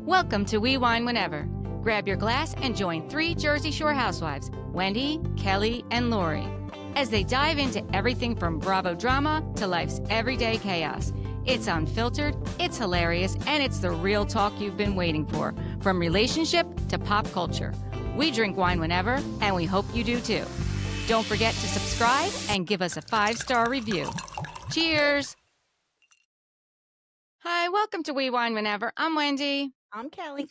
Welcome to We Wine Whenever. Grab your glass and join three Jersey Shore housewives, Wendy, Kelly, and Lori, as they dive into everything from Bravo drama to life's everyday chaos. It's unfiltered, it's hilarious, and it's the real talk you've been waiting for, from relationship to pop culture. We drink wine whenever, and we hope you do too. Don't forget to subscribe and give us a 5-star review. Cheers! Hi, welcome to We Wine Whenever. I'm Wendy. I'm Kelly.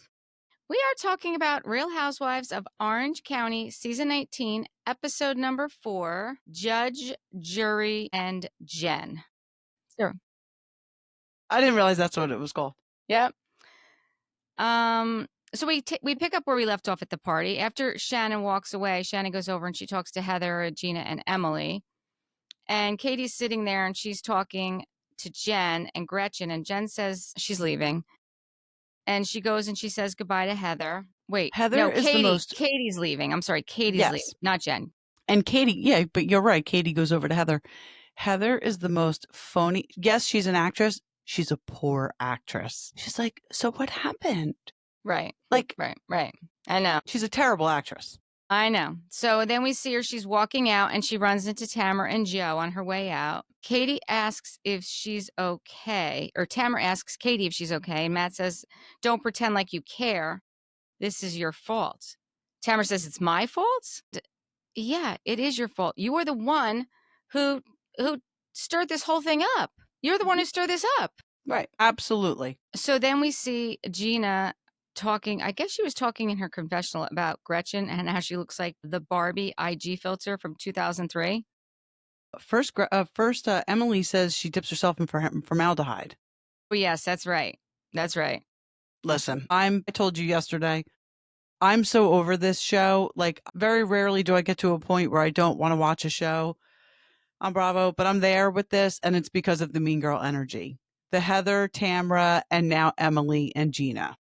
We are talking about Real Housewives of Orange County, Season 19, Episode number 4, Judge, Jury, and Jen. Sure. I didn't realize that's what it was called. Yep. So we pick up where we left off at the party. After Shannon walks away, Shannon goes over and she talks to Heather, Gina, and Emily. And Katie's sitting there and she's talking to Jen and Gretchen. And Jen says she's leaving. And she goes and she says goodbye to Heather. Wait, Heather no, is Katie. the most. Katie's leaving. I'm sorry, Katie's Yes. leaving, not Jen. And Katie, yeah, but you're right. Katie goes over to Heather. Heather is the most phony. Yes, she's an actress. She's a poor actress. She's like, so what happened? Right. Like, Right. I know. She's a terrible actress. I know. So then we see her, she's walking out and she runs into Tamara and Joe on her way out. Katie asks if she's okay, or Tamara asks Katie if she's okay. And Matt says, don't pretend like you care. This is your fault. Tamara says, it's my fault? Yeah, it is your fault. You are the one who stirred this whole thing up. You're the one who stirred this up. Right. Absolutely. So then we see Gina talking, I guess she was talking in her confessional about Gretchen and how she looks like the Barbie IG filter from 2003. First, Emily says she dips herself in formaldehyde. Oh, yes, that's right. That's right. Listen, I told you yesterday, I'm so over this show. Like, very rarely do I get to a point where I don't want to watch a show on Bravo, but I'm there with this, and it's because of the mean girl energy. The Heather, Tamra, and now Emily and Gina.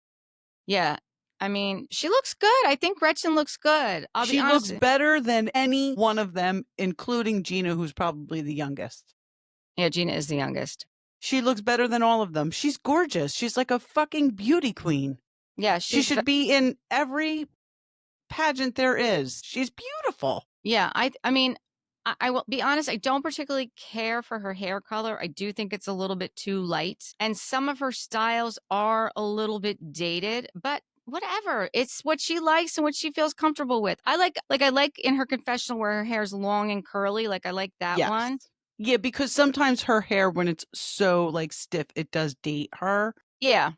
Yeah. I mean, she looks good. I think Gretchen looks good. She looks better than any one of them, including Gina, who's probably the youngest. Yeah, Gina is the youngest. She looks better than all of them. She's gorgeous. She's like a fucking beauty queen. Yeah, she should be in every pageant there is. She's beautiful. Yeah, I mean, I will be honest, I don't particularly care for her hair color. I do think it's a little bit too light. And some of her styles are a little bit dated, but whatever. It's what she likes and what she feels comfortable with. I like in her confessional where her hair's long and curly. Like, I like that one. Yeah, because sometimes her hair, when it's so like stiff, it does date her. Yeah.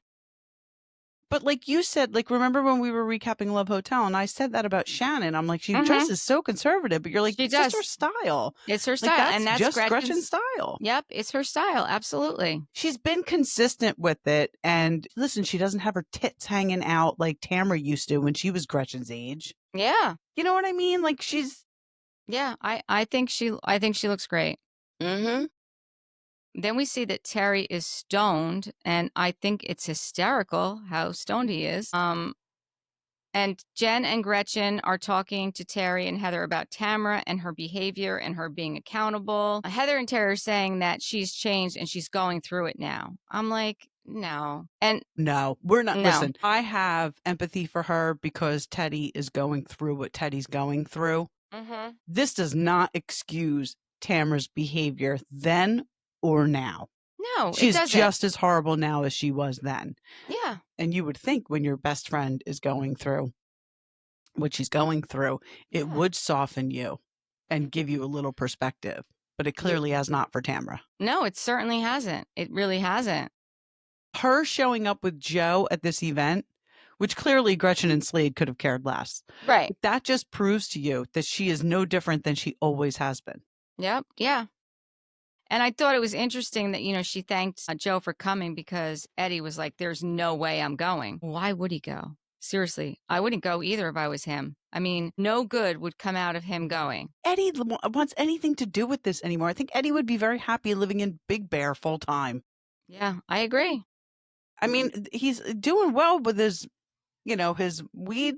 But like you said, like, remember when we were recapping Love Hotel and I said that about Shannon? I'm like, she dresses so conservative, but you're like, it's just her style. It's her style. Like, and that's just Gretchen's style. Yep, it's her style. Absolutely. She's been consistent with it. And listen, she doesn't have her tits hanging out like Tamra used to when she was Gretchen's age. Yeah. You know what I mean? Like, she's. Yeah, I think she looks great. Mm-hmm. Then we see that Terry is stoned, and I think it's hysterical how stoned he is. And Jen and Gretchen are talking to Terry and Heather about Tamra and her behavior and her being accountable. Heather and Terry are saying that she's changed and she's going through it now. I'm like, no. And no, we're not. No. Listen, I have empathy for her because Teddy is going through what Teddy's going through. Mm-hmm. This does not excuse Tamra's behavior then or now. No, she's it doesn't. just as horrible now as she was then. Yeah. And you would think when your best friend is going through what she's going through, it would soften you and give you a little perspective. But it clearly has not for Tamra. No, it certainly hasn't. It really hasn't. Her showing up with Joe at this event, which clearly Gretchen and Slade could have cared less. Right. That just proves to you that she is no different than she always has been. Yep. Yeah. And I thought it was interesting that, she thanked Joe for coming because Eddie was like, there's no way I'm going. Why would he go? Seriously, I wouldn't go either if I was him. I mean, no good would come out of him going. Eddie wants anything to do with this anymore. I think Eddie would be very happy living in Big Bear full time. Yeah, I agree. I mean, he's doing well with his, his weed,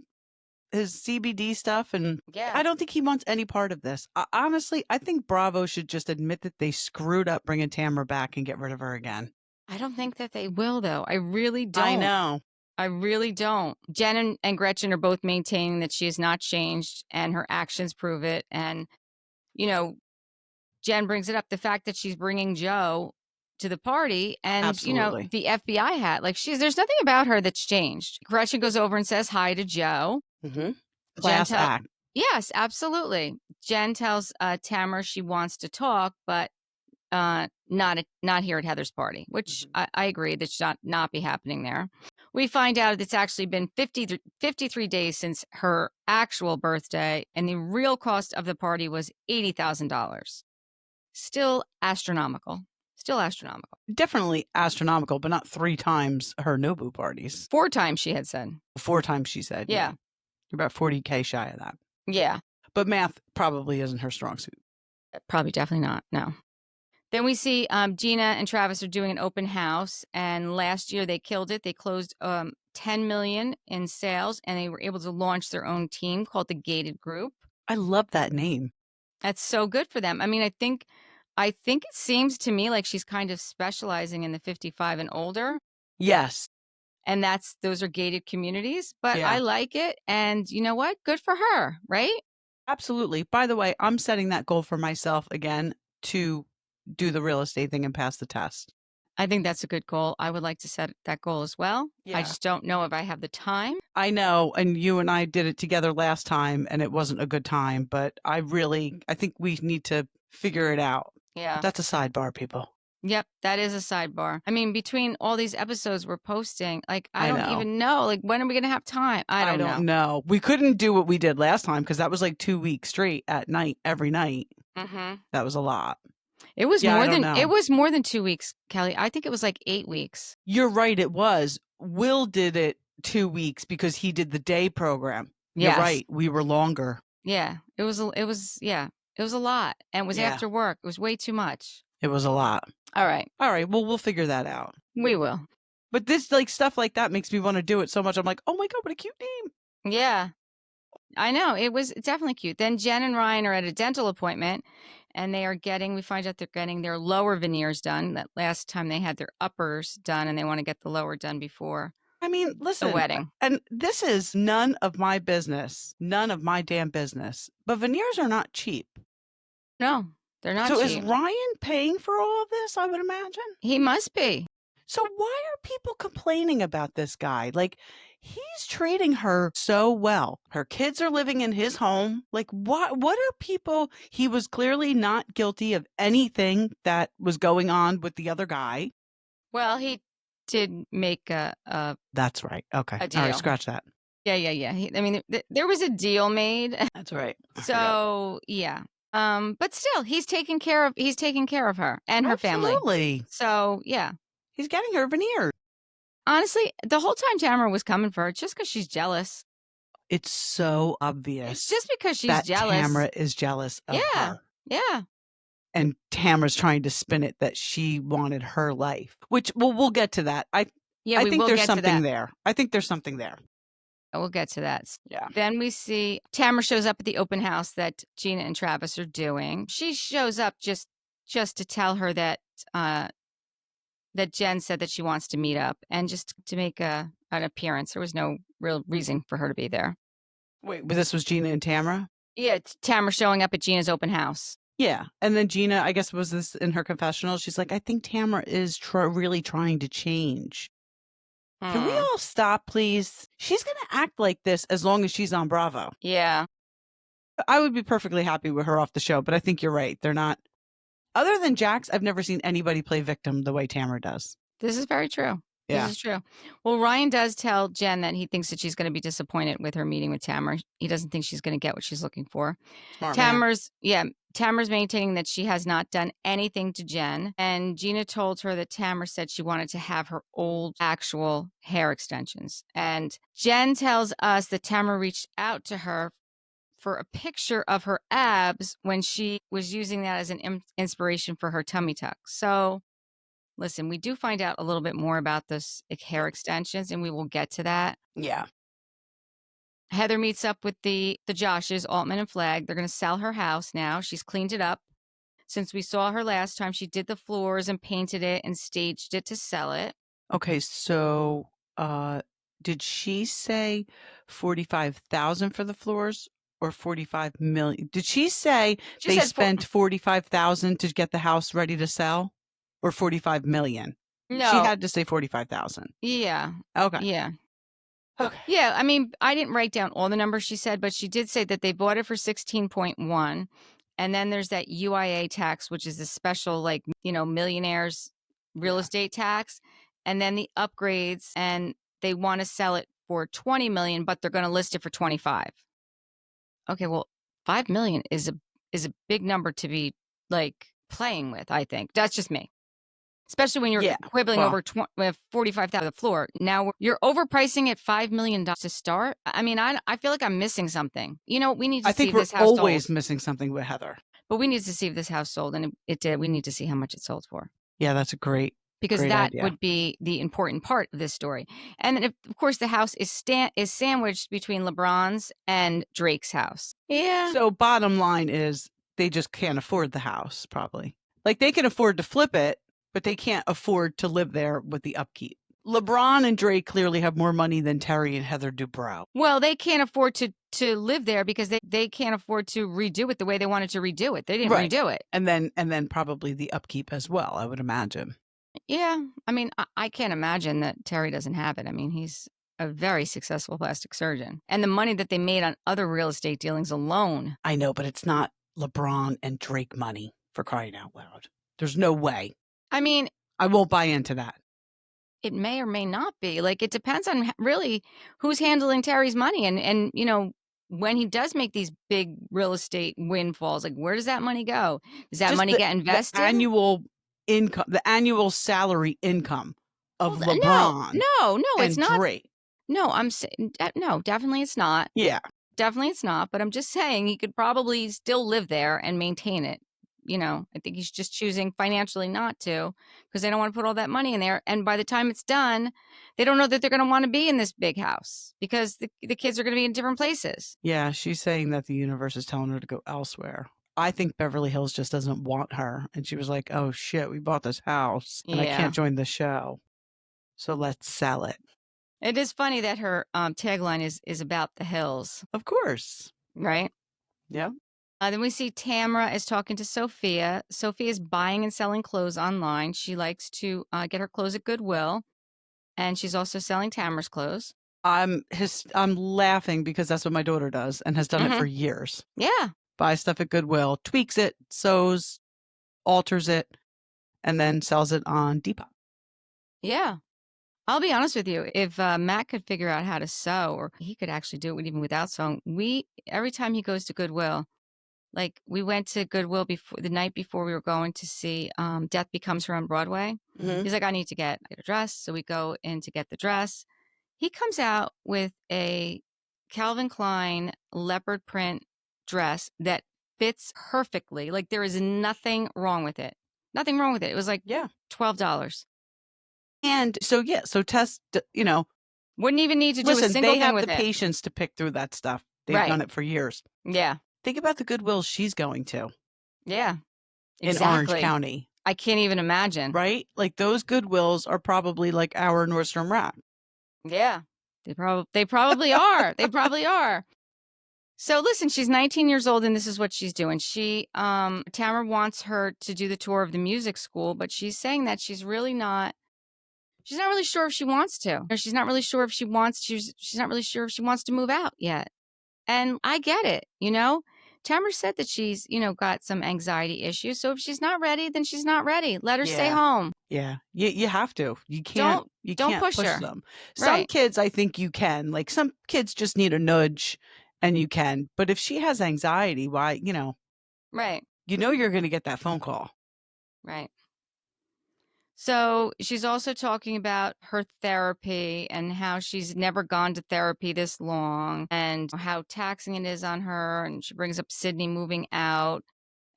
his CBD stuff. And yeah. I don't think he wants any part of this. Honestly, I think Bravo should just admit that they screwed up bringing Tamra back and get rid of her again. I don't think that they will, though. I really don't. I know. I really don't. Jenn and Gretchen are both maintaining that she has not changed and her actions prove it. And, you know, Jenn brings it up, the fact that she's bringing Joe to the party and, Absolutely. the FBI hat. Like there's nothing about her that's changed. Gretchen goes over and says hi to Joe. Mm-hmm. Jen Class act. Yes, absolutely. Jenn tells Tamara she wants to talk, but not here at Heather's party, which I agree that should not be happening there. We find out it's actually been 53 days since her actual birthday, and the real cost of the party was $80,000. Still astronomical. Still astronomical. Definitely astronomical, but not 3 times her Nobu parties. 4 times she had said. 4 times she said. Yeah. You're about 40K shy of that. Yeah. But math probably isn't her strong suit. Probably definitely not. No. Then we see Gina and Travis are doing an open house, and last year they killed it. They closed $10 million in sales, and they were able to launch their own team called the Gated Group. I love that name. That's so good for them. I mean, I think it seems to me like she's kind of specializing in the 55 and older. Yes. And those are gated communities, but Yeah. I like it. And you know what? Good for her, right? Absolutely. By the way, I'm setting that goal for myself again to do the real estate thing and pass the test. I think that's a good goal. I would like to set that goal as well. Yeah. I just don't know if I have the time. I know, and you and I did it together last time, and it wasn't a good time, but I think we need to figure it out. Yeah. That's a sidebar, people. Yep, that is a sidebar. I mean, between all these episodes we're posting, like, I don't know. even know. Like, when are we going to have time? I don't know. We couldn't do what we did last time because that was like 2 weeks straight at night, every night. Mm-hmm. That was a lot. It was Yeah, more than 2 weeks, Kelly. I think it was like 8 weeks. You're right, it was. Will did it 2 weeks because he did the day program. Yes. You're right. We were longer. Yeah. It was a lot. And it was after work. It was way too much. It was a lot. All right. Well, we'll figure that out. We will. But this, like, stuff like that makes me want to do it so much. I'm like, oh my God, what a cute name. Yeah. I know. It's definitely cute. Then Jenn and Ryan are at a dental appointment, and we find out they're getting their lower veneers done. That last time they had their uppers done, and they want to get the lower done before. I mean, listen, the wedding. And this is none of my business, none of my damn business. But veneers are not cheap. No, they're not cheap. So cheap. is Ryan paying for all of this, I would imagine? He must be. So why are people complaining about this guy? Like, he's treating her so well. Her kids are living in his home. Like, what are people? He was clearly not guilty of anything that was going on with the other guy. Well, he did make a That's right. Okay. A deal. All right, scratch that. Yeah. There was a deal made. That's right. So, yeah. But still, he's taking care of her and her family. Absolutely. So, yeah. He's getting her veneers. Honestly, the whole time Tamara was coming for her, it's just because she's jealous. It's so obvious. It's just because she's that jealous. Tamara is jealous of her. Yeah. And Tamara's trying to spin it that she wanted her life, which, well, we'll get to that. I think there's something there. I think there's something there. We'll get to that. Yeah. Then we see Tamara shows up at the open house that Gina and Travis are doing. She shows up just to tell her that that Jenn said that she wants to meet up and just to make an appearance. There was no real reason for her to be there. Wait, but this was Gina and Tamara? Yeah, Tamara showing up at Gina's open house. Yeah. And then Gina, I guess, was this in her confessional? She's like, I think Tamara is really trying to change. Can we all stop, please? She's going to act like this as long as she's on Bravo. Yeah. I would be perfectly happy with her off the show, but I think you're right. They're not. Other than Jax, I've never seen anybody play victim the way Tamara does. This is very true. Yeah. This is true. Well, Ryan does tell Jenn that he thinks that she's going to be disappointed with her meeting with Tamara. He doesn't think she's going to get what she's looking for. Smart Tamara's maintaining that she has not done anything to Jenn. And Gina told her that Tamara said she wanted to have her old actual hair extensions. And Jenn tells us that Tamara reached out to her for a picture of her abs when she was using that as an inspiration for her tummy tuck. So, listen, we do find out a little bit more about this hair extensions, and we will get to that. Yeah. Heather meets up with the Joshes, Altman and Flagg. They're going to sell her house now. She's cleaned it up. Since we saw her last time, she did the floors and painted it and staged it to sell it. Okay, so did she say 45,000 for the floors or 45 million? Did she say She they said spent 45,000 to get the house ready to sell, or 45 million? She no. had to say 45,000. Yeah. Okay. Yeah. Okay. Yeah. I mean, I didn't write down all the numbers she said, but she did say that they bought it for 16.1. And then there's that UIA tax, which is the special, like, millionaires real Yeah. estate tax. And then the upgrades, and they want to sell it for 20 million, but they're going to list it for 25. Okay, well, 5 million is a big number to be like playing with, I think. That's just me. Especially when you're Yeah. quibbling Well, over 45,000 the floor. Now you're overpricing it $5 million to start. I mean, I feel like I'm missing something. We need to I see think if we're this house always sold. missing something with Heather. But we need to see if this house sold, and it did. We need to see how much it sold for, Yeah, that's a great because that idea. would be the important part of this story. And then, of course, the house is sandwiched between LeBron's and Drake's house. Yeah. So bottom line is they just can't afford the house, probably. Like, they can afford to flip it, but they can't afford to live there with the upkeep. LeBron and Drake clearly have more money than Terry and Heather Dubrow. Well, they can't afford to live there because they can't afford to redo it the way they wanted to redo it. They didn't Right. redo it. And then probably the upkeep as well, I would imagine. Yeah. I mean, I can't imagine that Terry doesn't have it. I mean, he's a very successful plastic surgeon. And the money that they made on other real estate dealings alone. I know, but it's not LeBron and Drake money, for crying out loud. There's no way. I mean, I won't buy into that. it may or may not be. Like, it depends on really who's handling Terry's money. And when he does make these big real estate windfalls, like, where does that money go? Does that Just money get invested? The annual income, the annual salary income of Well, LeBron no, it's and not. Drake. No, I'm saying no, definitely it's not. Yeah. Definitely it's not. But I'm just saying he could probably still live there and maintain it. I think he's just choosing financially not to, because they don't want to put all that money in there. And by the time it's done, they don't know that they're going to want to be in this big house, because the kids are going to be in different places. Yeah, she's saying that the universe is telling her to go elsewhere. I think Beverly Hills just doesn't want her. And she was like, oh shit, we bought this house and I Yeah. can't join the show. So let's sell it. It is funny that her tagline is about the hills, Of course. right? Yeah. Then we see Tamra is talking to Sophia. Sophia is buying and selling clothes online. She likes to get her clothes at Goodwill, and she's also selling Tamra's clothes. I'm laughing because that's what my daughter does and has done it for years. Yeah. Buys stuff at Goodwill, tweaks it, sews, alters it, and then sells it on Depop. Yeah. I'll be honest with you. If Matt could figure out how to sew, or he could actually do it even without sewing, every time he goes to Goodwill, like, we went to Goodwill the night before we were going to see Death Becomes Her on Broadway. Mhm. He's like, I need to get a dress. So we go in to get the dress. He comes out with a Calvin Klein leopard print dress that fits perfectly. Like, there is nothing wrong with it. Nothing wrong with it. It was like $12. And so, so Tess, Wouldn't even need to do a listen, single they thing have with the it. patience to pick through that stuff. They've Right. done it for years. Yeah. Think about the Goodwills she's going to Yeah. in Orange County. I can't even imagine. Right? Like, those Goodwills are probably like our Nordstrom Rack. Yeah. They probably are. They probably are. So listen, she's 19 years old, and this is what she's doing. Tamara wants her to do the tour of the music school, but she's saying that she's not really sure if she wants to. Or she's not really sure if she's not really sure if she wants to move out yet. And I get it, Tamara said that she's, got some anxiety issues. So if she's not ready, then she's not ready. Let her stay home. Yeah. You have to. You can't push her. them. Some Right. kids, I think you can. Like, some kids just need a nudge and you can. But if she has anxiety, why, Right. You're going to get that phone call. Right. So she's also talking about her therapy and how she's never gone to therapy this long, and how taxing it is on her. And she brings up Sydney moving out,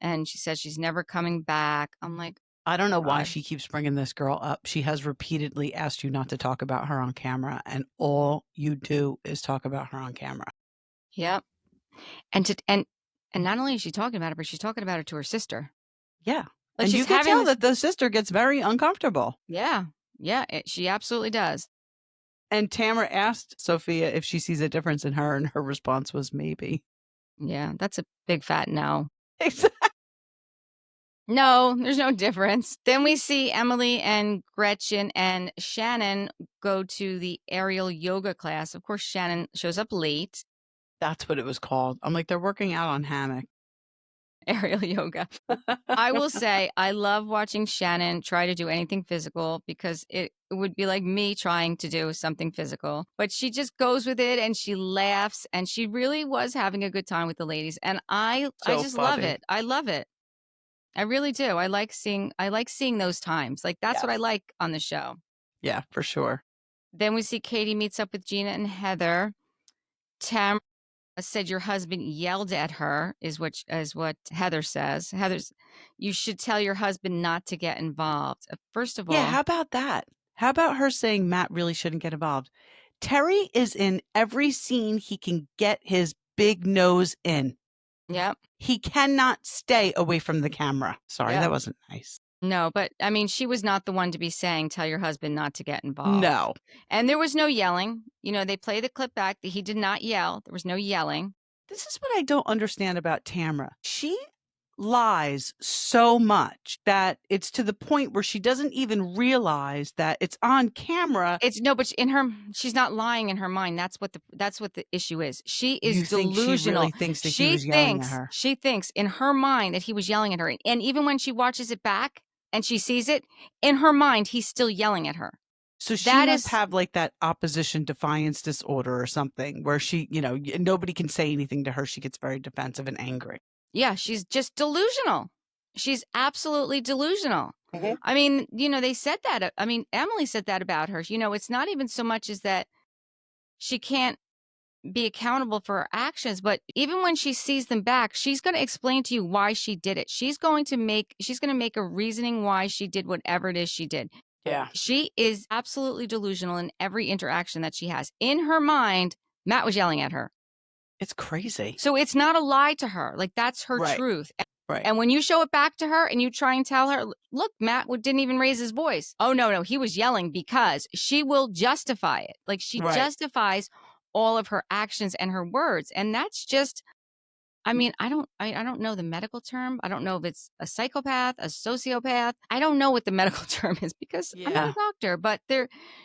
and she says she's never coming back. I'm like, I don't know why she keeps bringing this girl up. She has repeatedly asked you not to talk about her on camera, and all you do is talk about her on camera. Yep. And not only is she talking about it, but she's talking about it to her sister. Yeah. Like, and she's you can having tell that the sister gets very uncomfortable. Yeah. Yeah. She absolutely does. And Tamara asked Sophia if she sees a difference in her, and her response was maybe. Yeah, that's a big fat no. Exactly. No, there's no difference. Then we see Emily and Gretchen and Shannon go to the aerial yoga class. Of course, Shannon shows up late. That's what it was called. I'm like, they're working out on hammock. Aerial yoga. I will say I love watching Shannon try to do anything physical because it would be like me trying to do something physical. But she just goes with it and she laughs and she really was having a good time with the ladies. And I So just love funny. it. I love it. I really do. I like seeing those times. Like that's what I Yes. like on the show. Yeah, for sure. Then we see Katie meets up with Gina and Heather. Tamra said your husband yelled at her is what Heather says. Heather's, you should tell your husband not to get involved. First of Yeah, all, how about that? How about her saying Matt really shouldn't get involved? Terry is in every scene he can get his big nose in. yep. He cannot stay away from the camera. Sorry, Yep. that wasn't nice. No, but I mean, she was not the one to be saying, tell your husband not to get involved. No. And there was no yelling. You know, they play the clip back that he did not yell. There was no yelling. This is what I don't understand about Tamra. She lies so much that it's to the point where she doesn't even realize that it's on camera. It's no, but she's not lying in her mind. That's what the issue is. She is You think she delusional. really thinks that he was yelling at her? She thinks in her mind that he was yelling at her. And even when she watches it back and she sees it, in her mind, he's still yelling at her. So she must have like that opposition defiance disorder or something where she, nobody can say anything to her. She gets very defensive and angry. Yeah, she's just delusional. She's absolutely delusional. Mm-hmm. I mean, they said that. I mean, Emily said that about her. It's not even so much as that she can't be accountable for her actions, but even when she sees them back, she's going to explain to you why she did it. She's going to make a reasoning why she did whatever it is she did. Yeah. She is absolutely delusional in every interaction that she has. In her mind, Matt was yelling at her. It's crazy. So it's not a lie to her. Like that's her truth. Right. And when you show it back to her and you try and tell her, look, Matt didn't even raise his voice. Oh, no, he was yelling, because she will justify it. Like she justifies all of her actions and her words. And that's just, I mean, I don't know the medical term. I don't know if it's a psychopath, a sociopath. I don't know what the medical term is because I'm not a doctor, but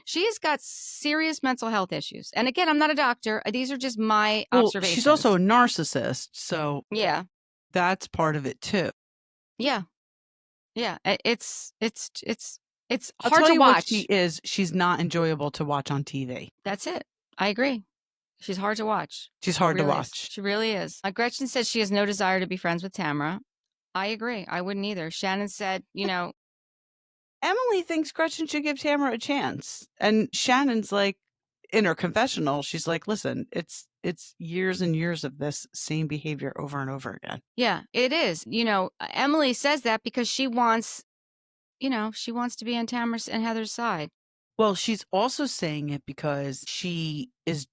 she has got serious mental health issues. And again, I'm not a doctor. These are just my observations. She's also a narcissist. So yeah, that's part of it too. Yeah. Yeah. It's I'll hard tell to you watch. what she is. She's not enjoyable to watch on TV. That's it. I agree. She's hard to watch. She's hard to watch. She really is. Gretchen says she has no desire to be friends with Tamra. I agree. I wouldn't either. Shannon said, Emily thinks Gretchen should give Tamara a chance. And Shannon's like, in her confessional, she's like, listen, it's years and years of this same behavior over and over again. Yeah, it is. Emily says that because she wants to be on Tamara's and Heather's side. Well, she's also saying it because she is,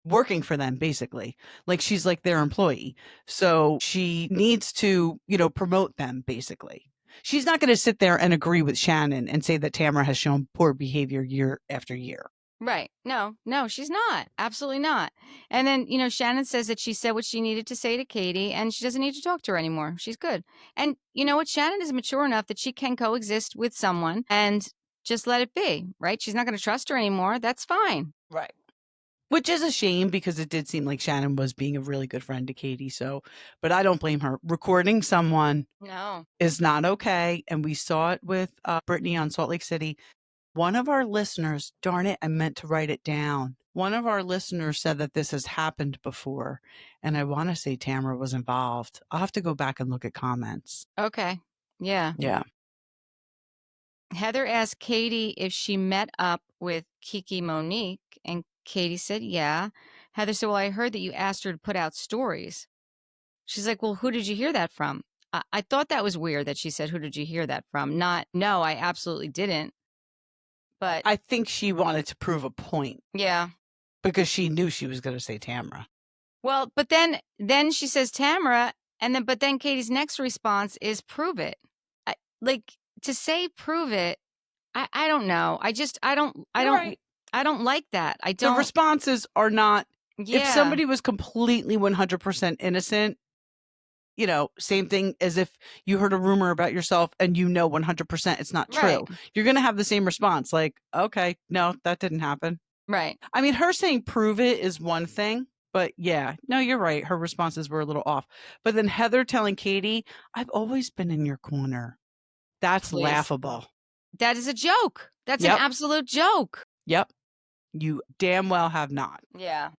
working for them, basically. Like she's like their employee. So she needs to, promote them, basically. She's not going to sit there and agree with Shannon and say that Tamara has shown poor behavior year after year. Right. No, she's not. Absolutely not. And then, Shannon says that she said what she needed to say to Katie and she doesn't need to talk to her anymore. She's good. And you know what? Shannon is mature enough that she can coexist with someone and just let it be, right? She's not going to trust her anymore. That's fine. Right. Which is a shame because it did seem like Shannon was being a really good friend to Katie. So, but I don't blame her. Recording someone is not okay. And we saw it with Brittany on Salt Lake City. One of our listeners, darn it, I meant to write it down. One of our listeners said that this has happened before. And I want to say Tamara was involved. I'll have to go back and look at comments. Okay. Yeah. Yeah. Heather asked Katie if she met up with Kiki Monique, and Katie said, yeah. Heather said, well, I heard that you asked her to put out stories. She's like, well, who did you hear that from? I thought that was weird that she said, who did you hear that from? Not, no, I absolutely didn't. But I think she wanted to prove a point. Yeah. Because she knew she was going to say Tamara. Well, but then she says Tamara, but then Katie's next response is prove it. To say prove it, I don't know. I don't. Right. I don't like that. I don't. The responses are not, Yeah. if somebody was completely 100% innocent, you know, same thing as if you heard a rumor about yourself and you know 100% it's not true. Right. You're going to have the same response. Like, okay, no, that didn't happen. Right. I mean, her saying prove it is one thing, but yeah, no, you're right. Her responses were a little off. But then Heather telling Katie, I've always been in your corner. That's Please. laughable. That is a joke. That's Yep. an absolute joke. Yep. You damn well have not. Yeah.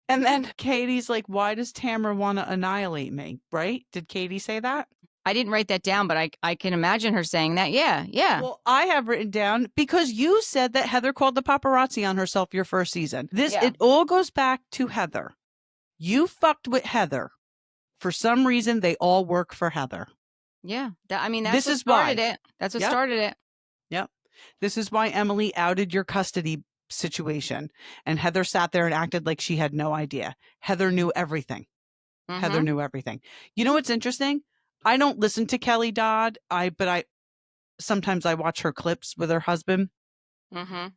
And then Katie's like, why does Tamara want to annihilate me? Right? Did Katie say that? I didn't write that down, but I can imagine her saying that. Yeah. Yeah. Well, I have written down because you said that Heather called the paparazzi on herself your first season. Yeah. It all goes back to Heather. You fucked with Heather. For some reason, they all work for Heather. Yeah. I mean, that's This what is started why. it. That's what Yep. started it. Yep. This is why Emily outed your custody situation. And Heather sat there and acted like she had no idea. Heather knew everything. Heather knew everything. You know what's interesting? I don't listen to Kelly Dodd. But sometimes I watch her clips with her husband. Mm-hmm.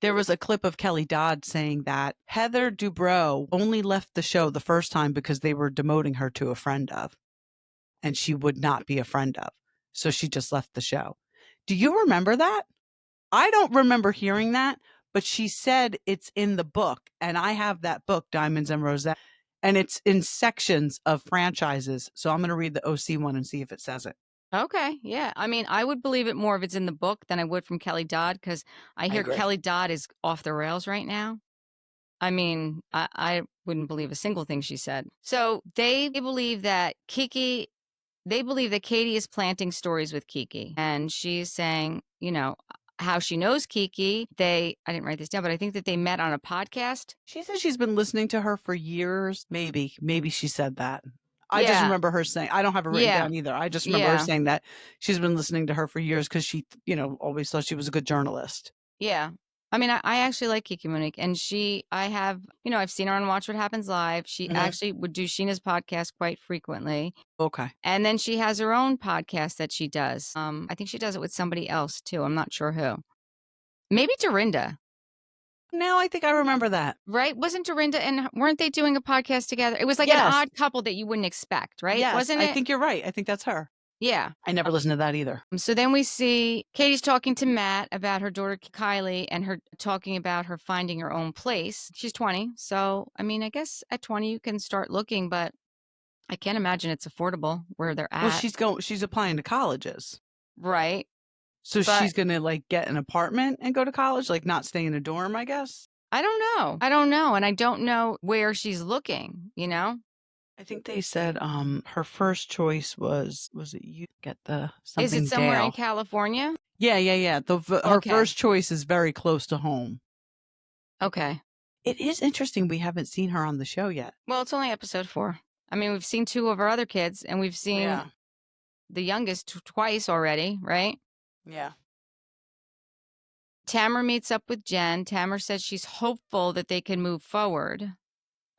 There was a clip of Kelly Dodd saying that Heather Dubrow only left the show the first time because they were demoting her to a friend of, and she would not be a friend of. So she just left the show. Do you remember that? I don't remember hearing that, but she said it's in the book. And I have that book, Diamonds and Rosette, and it's in sections of franchises. So I'm going to read the OC one and see if it says it. Okay. Yeah. I mean, I would believe it more if it's in the book than I would from Kelly Dodd because I hear agree. Kelly Dodd is off the rails right now. I mean, I wouldn't believe a single thing she said. So they believe that Katie is planting stories with Kiki. And she's saying, you know, how she knows Kiki. I didn't write this down, but I think that they met on a podcast. She says she's been listening to her for years. Maybe she said that. I just remember her saying, I don't have it written down either. I just remember her saying that she's been listening to her for years because she, you know, always thought she was a good journalist. Yeah. I mean, I actually like Kiki Monique, and I've seen her on Watch What Happens Live. She actually would do Sheena's podcast quite frequently. Okay. And then she has her own podcast that she does. I think she does it with somebody else too. I'm not sure who. Maybe Dorinda. Now I think I remember that. Right? Wasn't Dorinda and weren't they doing a podcast together? It was like an odd couple that you wouldn't expect, right? Yes, Wasn't it? I think you're right. I think that's her. Yeah. I never listened to that either. So then we see Katie's talking to Matt about her daughter Kylie and her talking about her finding her own place. She's 20. So, I mean, I guess at 20 you can start looking, but I can't imagine it's affordable where they're at. Well, she's applying to colleges. Right. So she's going to like get an apartment and go to college, like not stay in a dorm, I guess. I don't know. And I don't know where she's looking, you know? I think they said her first choice was it you get the something Is it somewhere Dale. in California? Yeah. Her first choice is very close to home. Okay. It is interesting we haven't seen her on the show yet. Well, it's only episode 4. I mean, we've seen 2 of our other kids, and we've seen the youngest twice already, right? Yeah. Tamara meets up with Jen. Tamara says she's hopeful that they can move forward.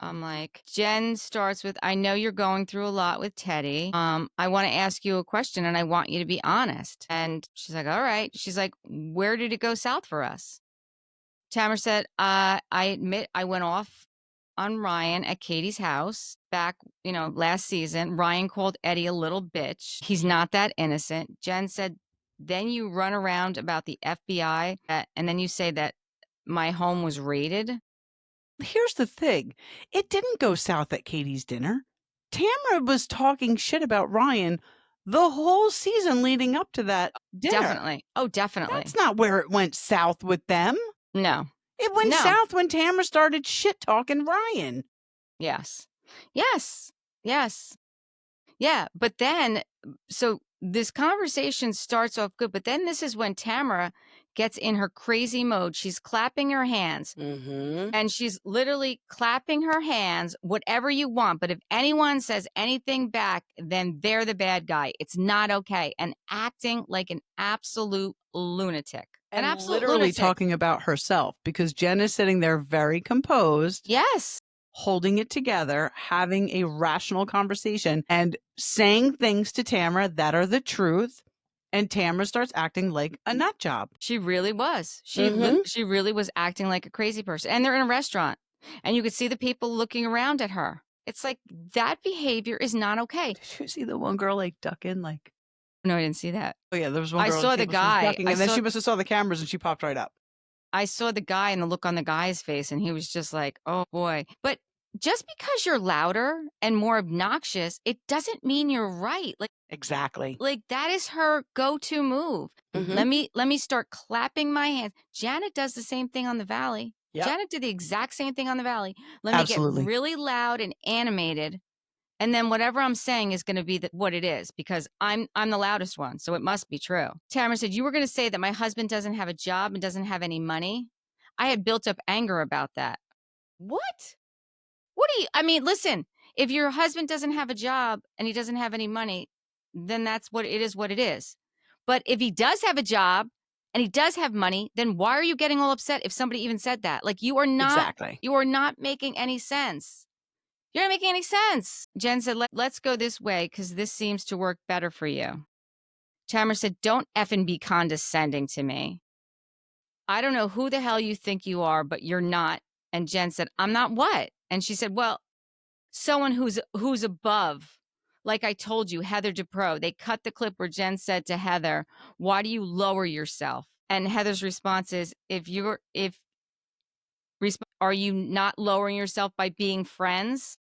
I'm like, Jen starts with, I know you're going through a lot with Teddy. I want to ask you a question and I want you to be honest. And she's like, all right. She's like, where did it go south for us? Tamara said, I admit I went off on Ryan at Katie's house back, last season. Ryan called Eddie a little bitch. He's not that innocent. Jen said, then you run around about the FBI and then you say that my home was raided. Here's the thing. It didn't go south at Katie's dinner. Tamara was talking shit about Ryan the whole season leading up to that dinner. Definitely. Oh, definitely. That's not where it went south with them. No. It went south when Tamara started shit talking Ryan. Yes. Yeah. But then, so this conversation starts off good, but then this is when Tamara gets in her crazy mode. She's clapping her hands and she's literally clapping her hands, whatever you want. But if anyone says anything back, then they're the bad guy. It's not okay. And acting like an absolute lunatic. And literally talking about herself because Jen is sitting there very composed. Yes. Holding it together, having a rational conversation and saying things to Tamara that are the truth. And Tamra starts acting like a nut job. She really was. Mhm. She really was acting like a crazy person. And they're in a restaurant, and you could see the people looking around at her. It's like, that behavior is not okay. Did you see the one girl like ducking like? No, I didn't see that. Oh yeah, there was one I girl at saw the the table. She was guy. ducking, I and then saw she must have saw the cameras and she popped right up. I saw the guy and the look on the guy's face, and he was just like, oh boy. But just because you're louder and more obnoxious, it doesn't mean you're right. Exactly. Like that is her go-to move. Mhm. Let me start clapping my hands. Janet does the same thing on the Valley. Yep. Janet did the exact same thing on the Valley. Let me get Absolutely. really loud and animated, and then whatever I'm saying is going to be what it is, because I'm the loudest one, so it must be true. Tamara said, you were going to say that my husband doesn't have a job and doesn't have any money. I had built up anger about that. What? I mean, listen, if your husband doesn't have a job and he doesn't have any money, then that's what it is, what it is. But if he does have a job and he does have money, then why are you getting all upset if somebody even said that? Like, Exactly. you are not making any sense. You're not making any sense. Jen said, let's go this way because this seems to work better for you. Tamara said, don't effing be condescending to me. I don't know who the hell you think you are, but you're not. And Jen said, I'm not what? And she said, well, someone who's above. Like I told you, Heather Dubrow, they cut the clip where Jen said to Heather, why do you lower yourself? And Heather's response is, are you not lowering yourself by being friends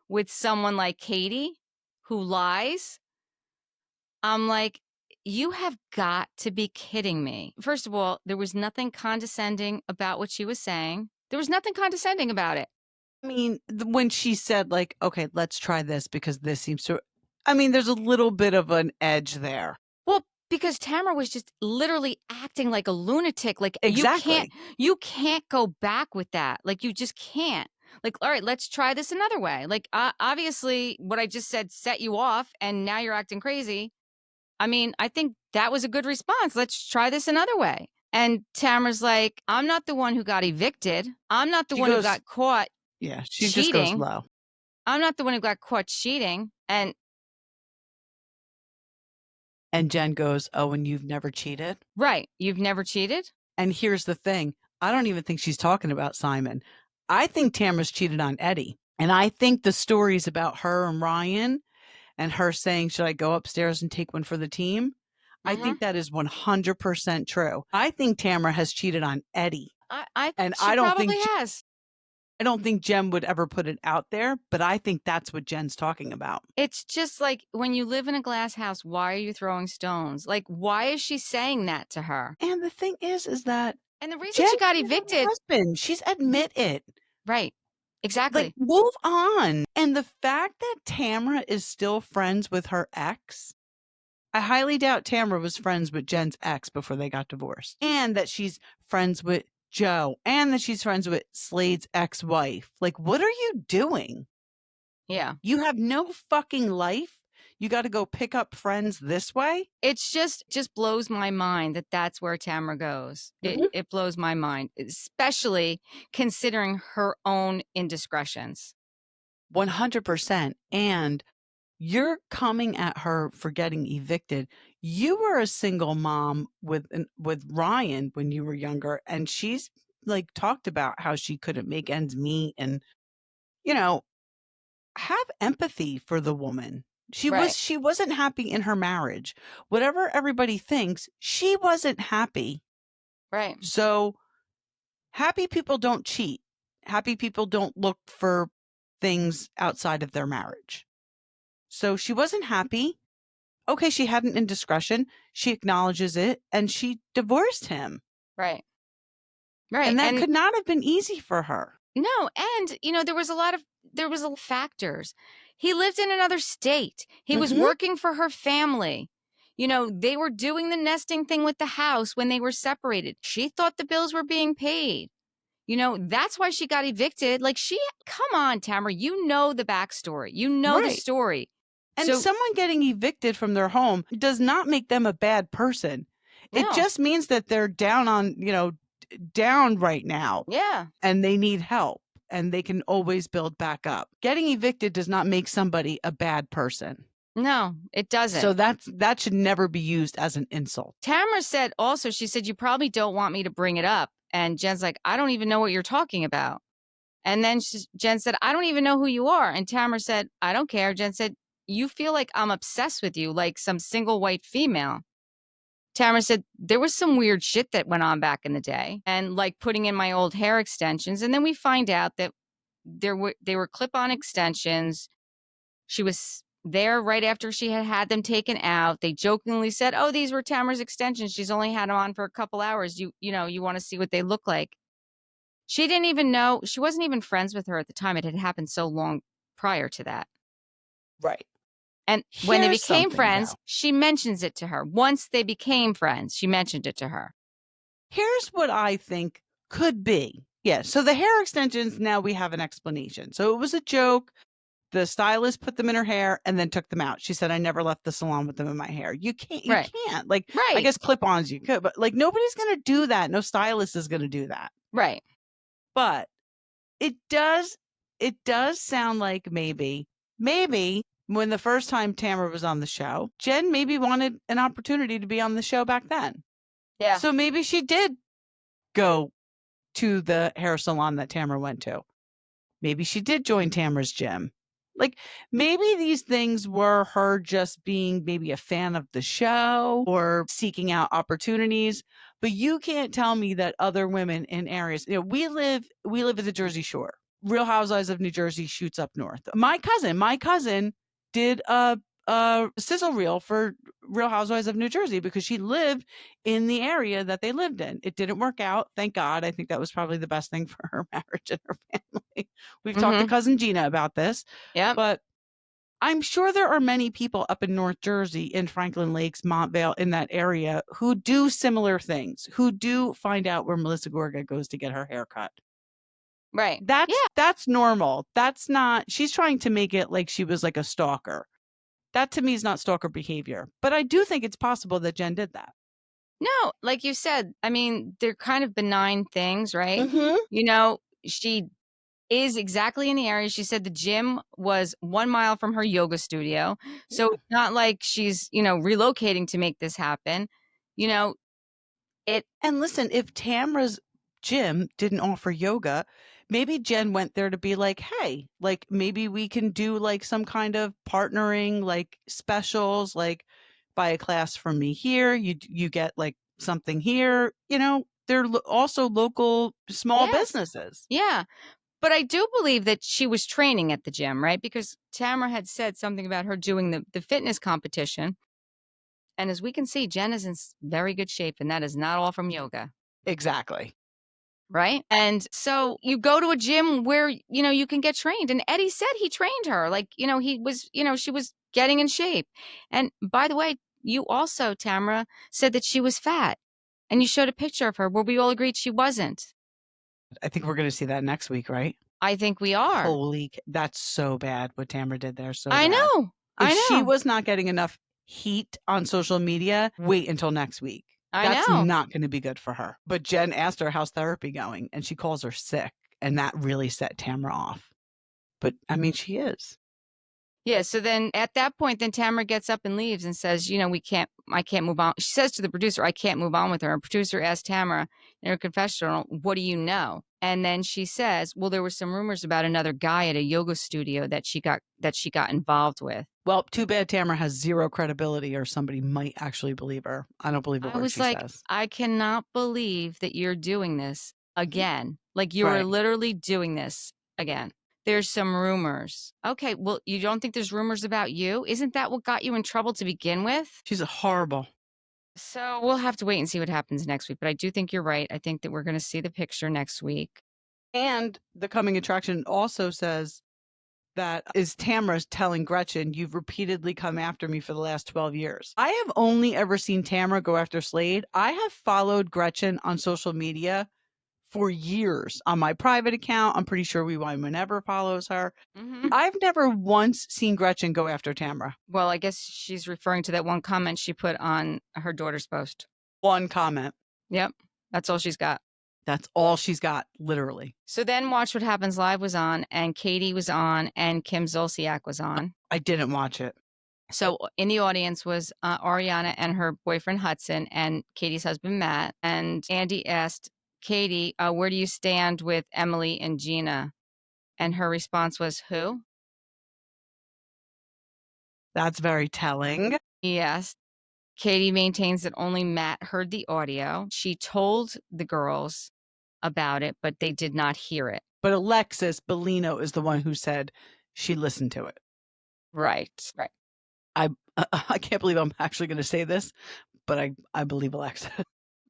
with someone like Katie who lies? I'm like, you have got to be kidding me. First of all, there was nothing condescending about what she was saying. There was nothing condescending about it. I mean, when she said like, "Okay, let's try this because this seems to," I mean, there's a little bit of an edge there. Well, because Tamara was just literally acting like a lunatic. Like Exactly. you can't go back with that. Like you just can't. Like, all right, let's try this another way. Like, obviously, what I just said set you off, and now you're acting crazy. I mean, I think that was a good response. Let's try this another way. And Tamara's like, I'm not the one who got evicted. I'm not the She one who goes, got caught yeah, she just goes cheating. low. I'm not the one who got caught cheating. And Jen goes, "Oh, and you've never cheated?" right, you've never cheated? And here's the thing. I don't even think she's talking about Simon. I think Tamara's cheated on Eddie. And I think the stories about her and Ryan and her saying, "Should I go upstairs and take one for the team?" I Mm-hmm. think that is 100% true. I think Tamara has cheated on Eddie. And She probably has. I don't think Jen would ever put it out there, but I think that's what Jen's talking about. It's just like, when you live in a glass house, why are you throwing stones? Like, why is she saying that to her? And the thing is that And the reason Jen she got cheated on her evicted, husband. She's admit it. right? Like, Exactly. move on. And the fact that Tamara is still friends with her ex, I highly doubt Tamara was friends with Jen's ex before they got divorced. And that she's friends with Joe, and that she's friends with Slade's ex-wife. Like, what are you doing? Yeah. You have no fucking life. You got to go pick up friends this way. It's just blows my mind that that's where Tamara goes. Mhm. It blows my mind, especially considering her own indiscretions. 100%. And you're coming at her for getting evicted. You were a single mom with Ryan when you were younger, and she's like talked about how she couldn't make ends meet, and you know, have empathy for the woman. Right. She wasn't happy in her marriage. Whatever everybody thinks, she wasn't happy. Right. So happy people don't cheat. Happy people don't look for things outside of their marriage. So she wasn't happy. Okay, she had an indiscretion. She acknowledges it and she divorced him. Right. Right. And that could not have been easy for her. No, and there was a lot of factors. He lived in another state. He was Mhm. working for her family. They were doing the nesting thing with the house when they were separated. She thought the bills were being paid. That's why she got evicted. Like, come on, Tamara, you know the backstory. You know the Right. story. And So, someone getting evicted from their home does not make them a bad person. It no. just means that they're down on, down right now Yeah. and they need help and they can always build back up. Getting evicted does not make somebody a bad person. No, it doesn't. So that should never be used as an insult. Tamara said also, she said, you probably don't want me to bring it up. And Jen's like, I don't even know what you're talking about. And then Jen said, I don't even know who you are. And Tamara said, I don't care. Jen said, you feel like I'm obsessed with you, like some single white female. Tamara said, there was some weird shit that went on back in the day, and like putting in my old hair extensions. And then we find out that they were clip-on extensions. She was there right after she had them taken out. They jokingly said, oh, these were Tamara's extensions. She's only had them on for a couple hours. You want to see what they look like. She didn't even know. She wasn't even friends with her at the time. It had happened so long prior to that. Right. And when they Here's became something, friends, though. she mentions it to her. Once they became friends, she mentioned it to her. Here's what I think could be. Yeah, so the hair extensions, now we have an explanation. So it was a joke. The stylist put them in her hair and then took them out. She said, I never left the salon with them in my hair. You can't. Like, I Right. guess clip-ons you could, but like nobody's going to do that. No stylist is going to do that. Right. But it does sound like maybe when the first time Tamara was on the show, Jen maybe wanted an opportunity to be on the show back then. Yeah. So maybe she did go to the hair salon that Tamara went to. Maybe she did join Tamara's gym. Like maybe these things were her just being maybe a fan of the show or seeking out opportunities. But you can't tell me that other women in areas, we live at the Jersey Shore. Real Housewives of New Jersey shoots up north. My cousin did a sizzle reel for Real Housewives of New Jersey because she lived in the area that they lived in. It didn't work out. Thank God. I think that was probably the best thing for her marriage and her family. We've talked to cousin Gina about this. Yeah. But I'm sure there are many people up in North Jersey, in Franklin Lakes, Montvale, in that area who do similar things, who do find out where Melissa Gorga goes to get her hair cut. Right. That's normal. That's not, she's trying to make it like she was like a stalker. That to me is not stalker behavior. But I do think it's possible that Jen did that. No, like you said, I mean, they're kind of benign things, right? Mm-hmm. She is exactly in the area. She said the gym was 1 mile from her yoga studio. So it's not like she's, relocating to make this happen. And listen, if Tamra's gym didn't offer yoga, maybe Jen went there to be like, hey, like maybe we can do like some kind of partnering, like specials, like buy a class from me here. You get like something here. They're also local small businesses. Yeah. But I do believe that she was training at the gym, right? Because Tamara had said something about her doing the fitness competition. And as we can see, Jen is in very good shape, and that is not all from yoga. Exactly. Right. And so you go to a gym where, you can get trained. And Eddie said he trained her. Like, he was, she was getting in shape. And by the way, you also, Tamara, said that she was fat. And you showed a picture of her where we all agreed she wasn't. I think we're going to see that next week, right? I think we are. Holy, that's so bad what Tamara did there. So I bad. know. If she was not getting enough heat on social media, wait until next week. That's not going to be good for her. But Jen asked her, how's therapy going? And she calls her sick. And that really set Tamara off. But I mean, she is. Yeah. So then at that point, then Tamara gets up and leaves and says, I can't move on. She says to the producer, I can't move on with her. And producer asked Tamara in her confessional, what do you know? And then she says, well, there were some rumors about another guy at a yoga studio that she got involved with. Well, too bad Tamara has zero credibility or somebody might actually believe her. I don't believe a word she says. I cannot believe that you're doing this again. Like you are literally doing this again. There's some rumors. Okay, well, you don't think there's rumors about you? Isn't that what got you in trouble to begin with? She's horrible. So we'll have to wait and see what happens next week. But I do think you're right. I think that we're going to see the picture next week. And the coming attraction also says that is Tamara telling Gretchen, you've repeatedly come after me for the last 12 years. I have only ever seen Tamara go after Slade. I have followed Gretchen on social media for years on my private account. I'm pretty sure Rewind never follows her. I've never once seen Gretchen go after Tamara. Well, I guess she's referring to that one comment she put on her daughter's post. One comment. Yep. That's all she's got. That's all she's got, literally. So then Watch What Happens Live was on, and Katie was on, and Kim Zolciak was on. I didn't watch it. So in the audience was Ariana and her boyfriend Hudson and Katie's husband Matt. And Andy asked Katie, where do you stand with Emily and Gina? And her response was, who? That's very telling. Yes. Katie maintains that only Matt heard the audio. She told the girls about it, but they did not hear it. But Alexis Bellino is the one who said she listened to it. Right. I can't believe I'm actually going to say this, but I believe Alexis.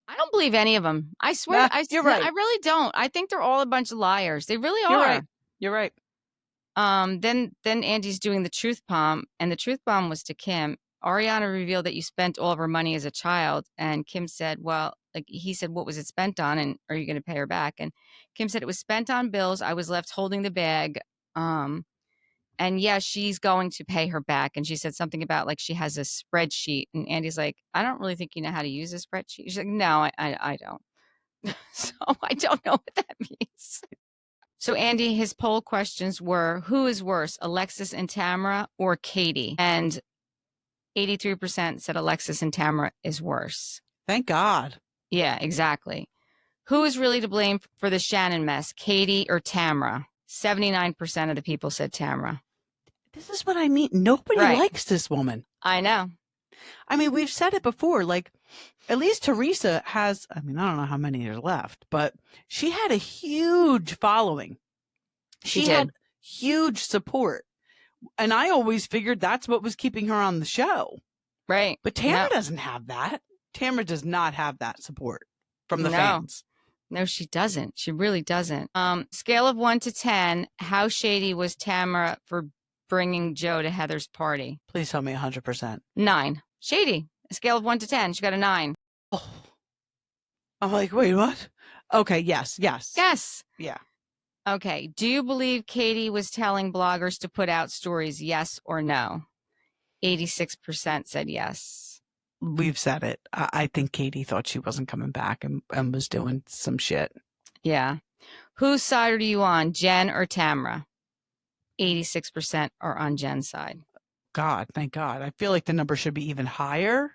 I don't believe any of them. I swear. You're right. I really don't. I think they're all a bunch of liars. They really are. You're right. Then Andy's doing the truth bomb, and the truth bomb was to Kim. Ariana revealed that you spent all of her money as a child, and Kim said, well, like he said, what was it spent on, and are you going to pay her back? And Kim said it was spent on bills. I was left holding the bag. And yeah, she's going to pay her back. And she said something about like she has a spreadsheet. And Andy's like, I don't really think you know how to use a spreadsheet. She's like, no, I don't. So I don't know what that means. So Andy, his poll questions were, who is worse, Alexis and Tamara or Katie? And 83% said Alexis and Tamara is worse. Thank God. Yeah, exactly. Who is really to blame for the Shannon mess, Katie or Tamara? 79% of the people said Tamara. This is what I mean. Nobody likes this woman. I know. I mean, we've said it before, like, at least Teresa has, I mean, I don't know how many are left, but she had a huge following. She had huge support. And I always figured that's what was keeping her on the show. Right. But Tamara doesn't have that. Tamara does not have that support from the fans. No, she doesn't. She really doesn't. Scale of 1 to 10, how shady was Tamara for bringing Joe to Heather's party? Please tell me 100%. 9. Shady. A scale of 1 to 10. She got a 9. Oh. I'm like, wait, what? Okay, yes. Yeah. Okay. Do you believe Katie was telling bloggers to put out stories, yes or no? 86% said yes. We've said it. I think Katie thought she wasn't coming back and was doing some shit. Yeah. Whose side are you on, Jen or Tamra? 86% are on Jen's side. God, thank God. I feel like the number should be even higher.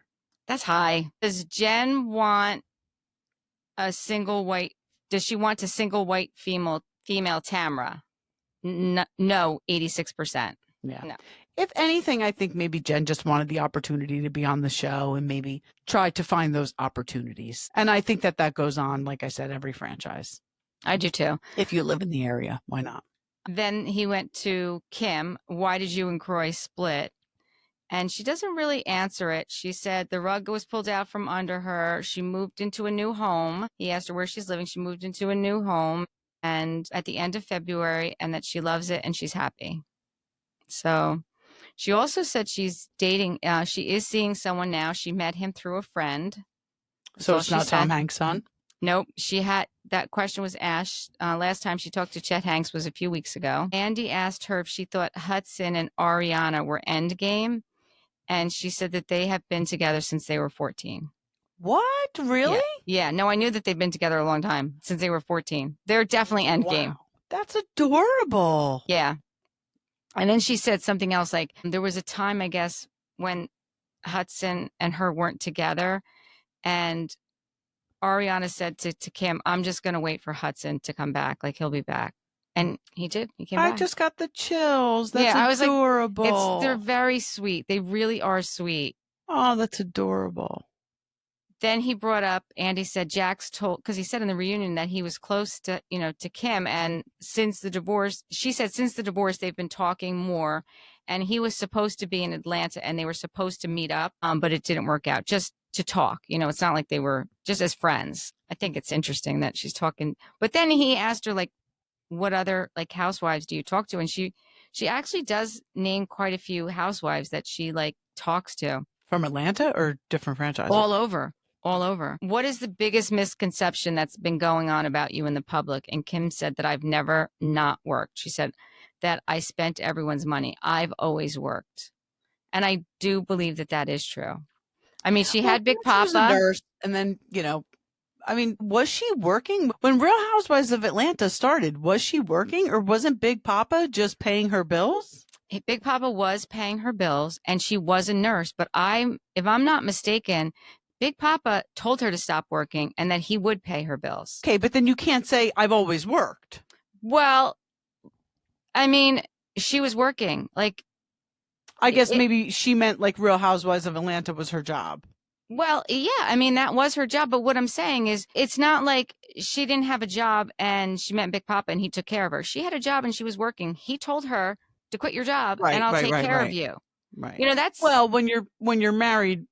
That's high. Does Jen want a single white? Does she want a single white female Tamra? No, 86%. Yeah. No. If anything, I think maybe Jen just wanted the opportunity to be on the show and maybe try to find those opportunities. And I think that goes on, like I said, every franchise. I do too. If you live in the area, why not? Then he went to Kim. Why did you and Croy split? And she doesn't really answer it. She said the rug was pulled out from under her. She moved into a new home. He asked her where she's living. She moved into a new home and at the end of February, and that she loves it and she's happy. So she also said she's dating. She is seeing someone now. She met him through a friend. So it's not Tom Hanks' son? Nope. That question was asked last time she talked to Chet Hanks was a few weeks ago. Andy asked her if she thought Hudson and Ariana were endgame. And she said that they have been together since they were 14. What? Really? Yeah. No, I knew that they've been together a long time, since they were 14. They're definitely endgame. Wow. That's adorable. Yeah. And then she said something else, like there was a time, I guess, when Hudson and her weren't together. And Ariana said to Kim, I'm just going to wait for Hudson to come back. Like, he'll be back. And he did. He came back. I just got the chills. That's adorable. Like, they're very sweet. They really are sweet. Oh, that's adorable. Then he brought up, Andy said Jax told, because he said in the reunion that he was close to, to Kim. And since the divorce, she said since the divorce, they've been talking more. And he was supposed to be in Atlanta and they were supposed to meet up, but it didn't work out, just to talk. It's not like they were just as friends. I think it's interesting that she's talking. But then he asked her, like, what other like housewives do you talk to? And she actually does name quite a few housewives that she like talks to. From Atlanta or different franchises? All over. What is the biggest misconception that's been going on about you in the public? And Kim said that I've never not worked. She said that I spent everyone's money. I've always worked. And I do believe that is true. I mean, she had Big Papa. She was a nurse, and then, I mean, was she working when Real Housewives of Atlanta started? Was she working, or wasn't Big Papa just paying her bills? Big Papa was paying her bills and she was a nurse, but if I'm not mistaken, Big Papa told her to stop working and that he would pay her bills. Okay, but then you can't say I've always worked. Well, I mean, she was working. Like, I guess maybe she meant like Real Housewives of Atlanta was her job. Well, yeah, I mean, that was her job. But what I'm saying is, it's not like she didn't have a job and she met Big Papa and he took care of her. She had a job and she was working. He told her to quit your job and I'll take care of you. Right. You know, that's well, when you're married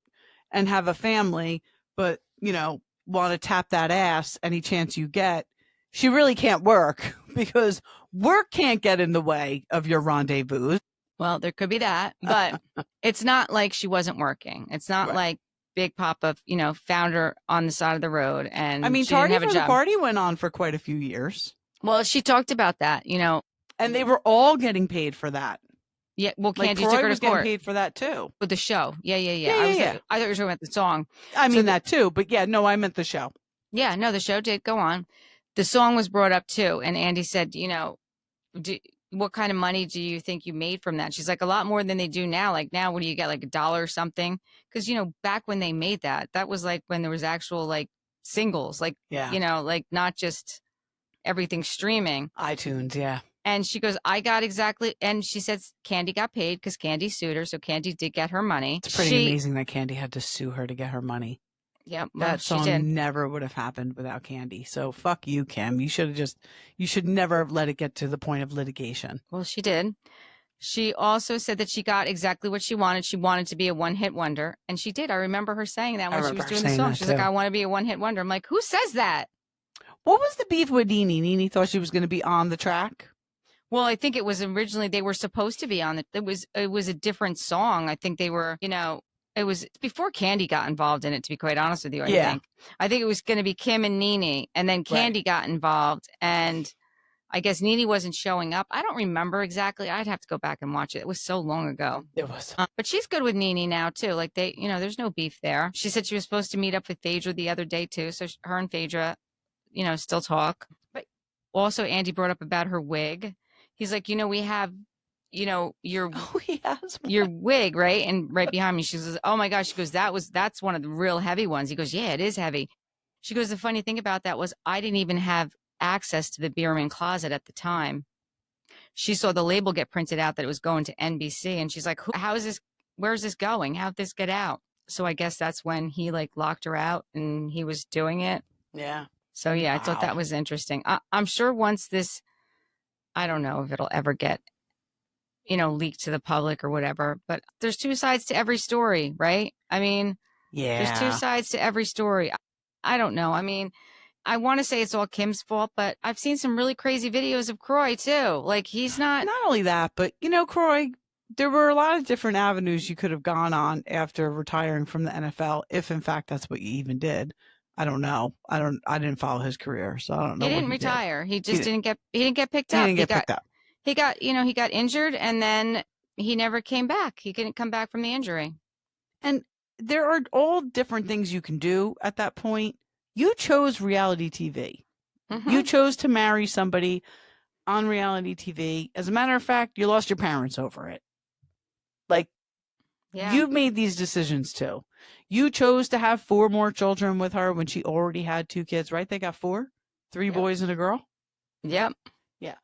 and have a family, but want to tap that ass any chance you get, she really can't work because work can't get in the way of your rendezvous. Well, there could be that, but it's not like she wasn't working. It's not like Big Papa, found her on the side of the road and I mean, she didn't have a job. The party went on for quite a few years. Well, she talked about that, and they were all getting paid for that. Yeah, well, Candy like took her to court. Getting paid for that too. With the show. Yeah. Yeah. I thought you were talking about the song. I mean that too, but yeah, no, I meant the show. Yeah, no, the show did go on. The song was brought up too, and Andy said, what kind of money do you think you made from that? She's like, a lot more than they do now. Like now, what do you get, like $1 or something? Because back when they made that was like when there was actual like singles, like like not just everything streaming. iTunes, yeah. And she goes, I got exactly, and she says Candy got paid because Candy sued her, so Candy did get her money. It's pretty amazing that Candy had to sue her to get her money. Yeah, well, that song never would have happened without Candy. So fuck you, Kim. You should never have let it get to the point of litigation. Well, she did. She also said that she got exactly what she wanted. She wanted to be a one-hit wonder, and she did. I remember her saying that when she was doing the song. She's like, I want to be a one-hit wonder. I'm like, who says that? What was the beef with Nene? Nene thought she was going to be on the track. Well, I think it was originally they were supposed to be on it. It was a different song. I think they were, it was before Candy got involved in it, to be quite honest with you. I think it was going to be Kim and Nene, and then Candy got involved, and I guess Nene wasn't showing up. I don't remember exactly. I'd have to go back and watch it. It was so long ago. It was. But she's good with Nene now, too. Like they, there's no beef there. She said she was supposed to meet up with Phaedra the other day, too. So her and Phaedra, still talk. But also Andy brought up about her wig. He's like, we have, your your wig, right? And right behind me, she says, oh my gosh. She goes, that's one of the real heavy ones. He goes, yeah, it is heavy. She goes, the funny thing about that was I didn't even have access to the Bierman closet at the time. She saw the label get printed out that it was going to NBC. And she's like, how is this? Where's this going? How'd this get out? So I guess that's when he like locked her out and he was doing it. Yeah. So yeah, I thought that was interesting. I'm sure once this, I don't know if it'll ever get, leaked to the public or whatever, but there's two sides to every story, right? I mean, there's two sides to every story. I don't know. I mean, I want to say it's all Kim's fault, but I've seen some really crazy videos of Croy too. Like he's not only that, but Croy, there were a lot of different avenues you could have gone on after retiring from the NFL. If in fact that's what you even did. I don't know. I didn't follow his career, so I don't know. He didn't retire. He just didn't get picked up. He didn't get picked up. He got injured and then he never came back. He couldn't come back from the injury. And there are all different things you can do at that point. You chose reality TV. Mm-hmm. You chose to marry somebody on reality TV. As a matter of fact, you lost your parents over it. Like, you made these decisions too. You chose to have 4 more children with her when she already had 2 kids, right? They got 4, 3 boys and a girl. Yep. Yeah.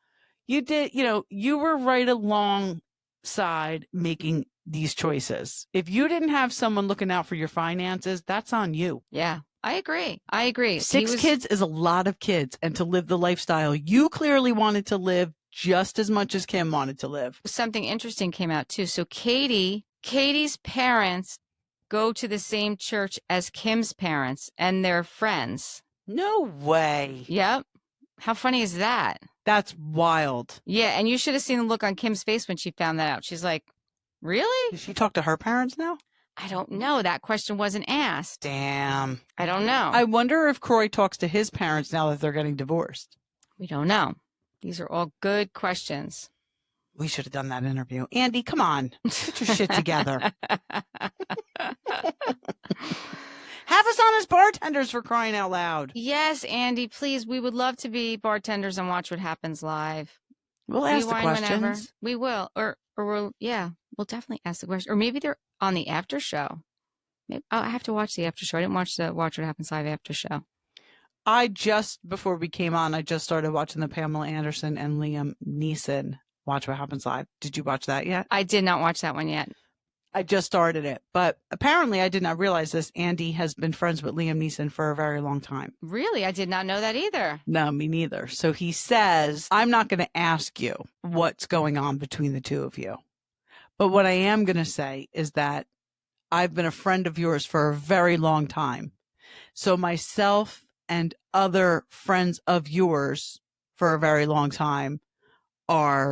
You did, you were right alongside making these choices. If you didn't have someone looking out for your finances, that's on you. Yeah. I agree. 6 kids is a lot of kids, and to live the lifestyle you clearly wanted to live just as much as Kim wanted to live. Something interesting came out too. So Katie's parents go to the same church as Kim's parents, and they're friends. No way. Yep. How funny is that? That's wild. Yeah, and you should have seen the look on Kim's face when she found that out. She's like, really? Does she talk to her parents now? I don't know. That question wasn't asked. Damn. I don't know. I wonder if Croy talks to his parents now that they're getting divorced. We don't know. These are all good questions. We should have done that interview. Andy, come on. Get your shit together. Have us on as bartenders for crying out loud. Yes, Andy, please. We would love to be bartenders and watch what happens live. We'll ask the Rewind whenever. questions. We will. Or we'll, yeah, we'll definitely ask the question. Or maybe they're on the after show. Maybe I have to watch the after show. I didn't watch the Watch What Happens Live after show. Before we came on, I just started watching the Pamela Anderson and Liam Neeson Watch What Happens Live. Did you watch that yet? I did not watch that one yet. I just started it, but apparently I did not realize this. Andy has been friends with Liam Neeson for a very long time. Really? I did not know that either. No, me neither. So he says, I'm not going to ask you what's going on between the two of you. But what I am going to say is that I've been a friend of yours for a very long time. So myself and other friends of yours for a very long time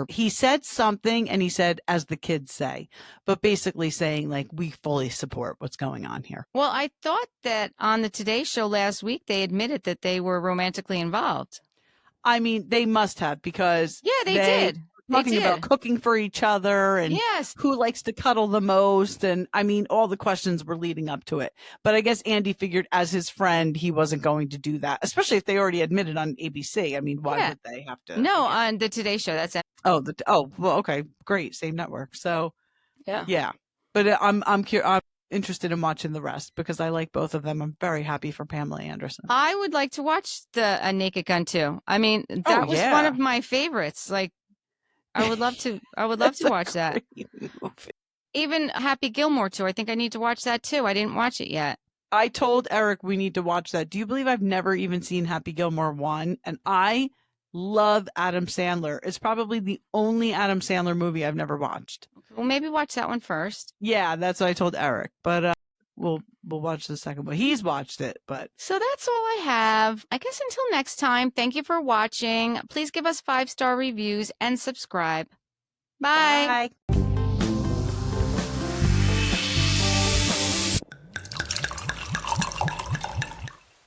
he said something and he said, as the kids say, but basically saying like, we fully support what's going on here. Well, I thought that on the Today Show last week, they admitted that they were romantically involved. I mean, they must have, because they did. Talking about cooking for each other and who likes to cuddle the most. And I mean, all the questions were leading up to it. But I guess Andy figured as his friend, he wasn't going to do that, especially if they already admitted on ABC. I mean, why would they have to? No, on the Today Show. That's it. Well, okay, great. Same network. So yeah. But I'm interested in watching the rest because I like both of them. I'm very happy for Pamela Anderson. I would like to watch the Naked Gun too. I mean, that was one of my favorites. Like, I would love to watch that. Even Happy Gilmore too. I think I need to watch that too. I didn't watch it yet. I told Eric we need to watch that. Do you believe I've never even seen Happy Gilmore 1? And I love Adam Sandler. It's probably the only Adam Sandler movie I've never watched. Well, maybe watch that one first. Yeah, that's what I told Eric. But we'll watch the second one. He's watched it, but so that's all I have. I guess until next time, thank you for watching. Please give us 5-star reviews and subscribe. Bye. Bye.